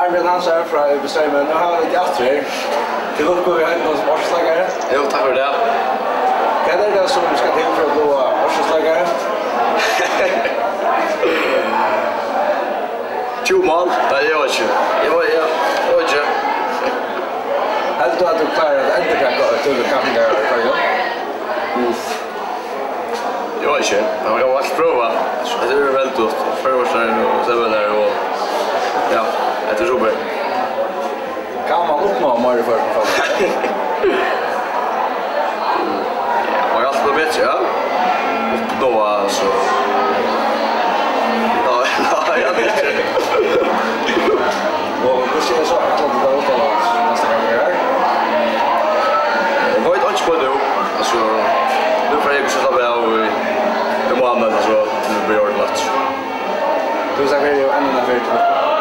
Arvid Hansson fra Bestämmen. Nu har vi lite attré. Till uppgång vi har någon som årsslagare. Jo, tack för det. Vad är det som ska till för att bli årsslagare? 20 mål? Nej, jag vet inte. Jag vet inte. Helt då att du klarar att ändra till kampningar för dig? Jag vet inte. Man kan alltid prova. Det är väldigt gott. Förra året och sen där och ja, det är så bra. Kan man uppnå mer för det? Man kan alltid bli bättre, ja. Uppnå alltså. Ja, jag vet inte. Och det ser så att det går utomlands nästa gång vi är här. Jag vet inte på det. Alltså, nu får jag sätta mig av i månaden så det blir ordentligt. Du säger ju ännu en